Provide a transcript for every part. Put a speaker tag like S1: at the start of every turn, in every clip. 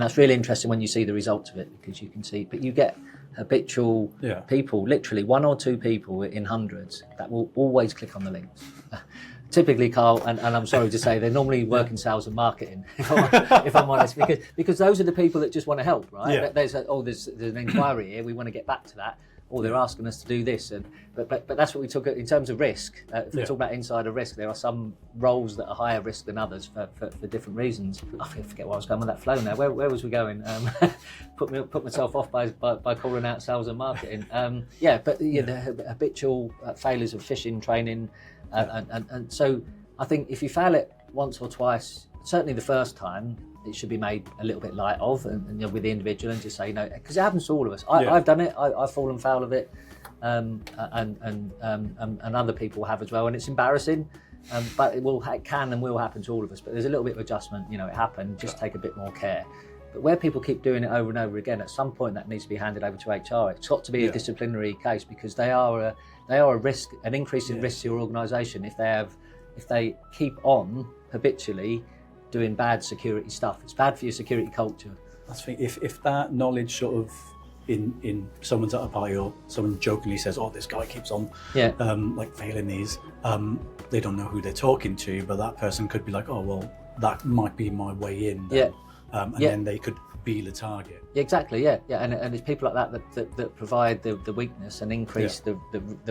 S1: And that's really interesting when you see the results of it, because you can see, but you get habitual people, literally 1 or 2 people in hundreds that will always click on the links. Typically, Karl, and I'm sorry to say, they normally work in sales and marketing, if I'm honest, because those are the people that just want to help, right? Yeah. There's an inquiry here, we want to get back to that, or they're asking us to do this, but that's what we took in terms of risk. If we talk about insider risk, there are some roles that are higher risk than others for different reasons. I forget where I was going with that flow now. Where was we going? Put myself off by calling out sales and marketing. The habitual failures of phishing training. And so I think if you fail it once or twice, certainly the first time, it should be made a little bit light of, and with the individual, and just say, because it happens to all of us. I've done it. I've fallen foul of it, and other people have as well, and it's embarrassing. But it can and will happen to all of us. But there's a little bit of adjustment. It happened. Just take a bit more care. But where people keep doing it over and over again, at some point that needs to be handed over to HR. It's got to be a disciplinary case, because they are a risk, an increase in risk to your organisation if they keep on habitually doing bad security stuff. It's bad for your security culture.
S2: I think if that knowledge sort of in someone's at a party, or someone jokingly says, "Oh, this guy keeps on like failing these," they don't know who they're talking to, but that person could be like, "Oh, well, that might be my way in." Then. Then they could be the target.
S1: Exactly, and it's people like that provide the weakness and increase the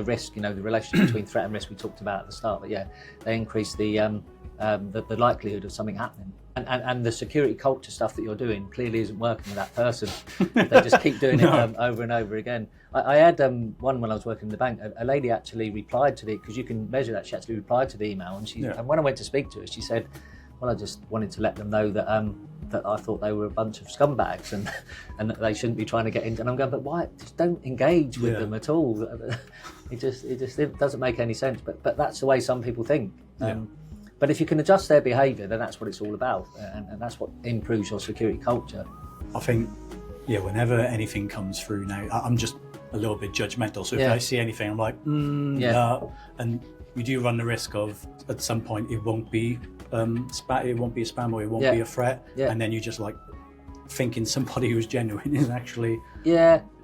S1: risk. The relationship between threat and risk we talked about at the start. But they increase the likelihood of something happening. And the security culture stuff that you're doing clearly isn't working with that person. They just keep doing it over and over again. I had one when I was working in the bank. A lady actually replied to because you can measure that. She actually replied to the email, and when I went to speak to her, she said, "Well, I just wanted to let them know that that I thought they were a bunch of scumbags and that they shouldn't be trying to get into." And I'm going, "But why? Just don't engage with them at all." It doesn't make any sense. But that's the way some people think. But if you can adjust their behaviour, then that's what it's all about, and that's what improves your security culture.
S2: I think, whenever anything comes through now, I'm just a little bit judgmental. So if I see anything, I'm like, no. And you do run the risk of, at some point, it won't be it won't be a spam, or it won't be a threat, and then you just like thinking somebody who's genuine is actually and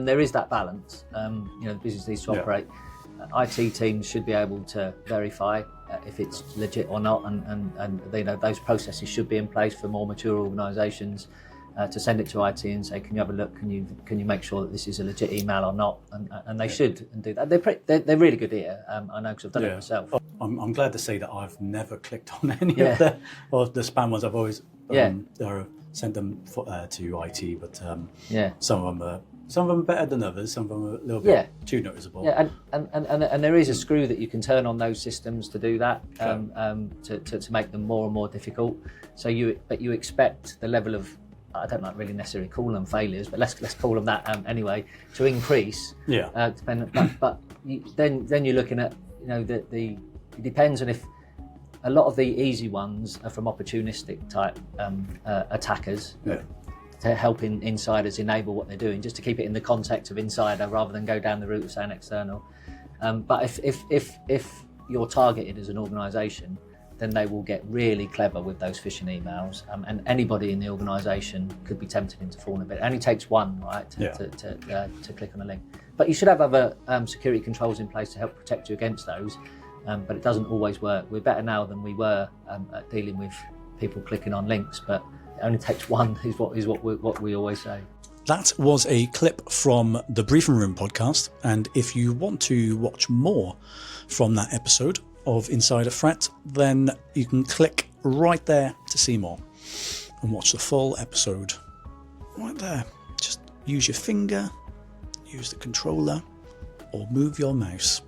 S2: there is that balance. The business needs to operate. IT teams should be able to verify if it's legit or not, and those processes should be in place for more mature organisations to send it to IT and say, "Can you have a look? Can you make sure that this is a legit email or not?" And they should and do that. They're really good here. I know, because I've done it myself. I'm glad to say that I've never clicked on any of the spam ones. I've always sent them to IT, but some of them are better than others. Some of them are a little bit too noticeable. Yeah,
S1: and there is a screw that you can turn on those systems to do that, to make them more and more difficult. So you expect the level of, I don't like really necessarily call them failures, but let's call them that anyway, to increase. But then you're looking at it depends on if a lot of the easy ones are from opportunistic type attackers. To help insiders enable what they're doing, just to keep it in the context of insider rather than go down the route of saying external. But if you're targeted as an organisation, then they will get really clever with those phishing emails, and anybody in the organisation could be tempted into falling a bit. It only takes one, right, to click on a link. But you should have other security controls in place to help protect you against those. But it doesn't always work. We're better now than we were at dealing with people clicking on links, but it only takes one, is what we always say.
S2: That was a clip from the Briefing Room podcast, and if you want to watch more from that episode of Insider Threat, then you can click right there to see more and watch the full episode right there. Just use your finger, use the controller, or move your mouse.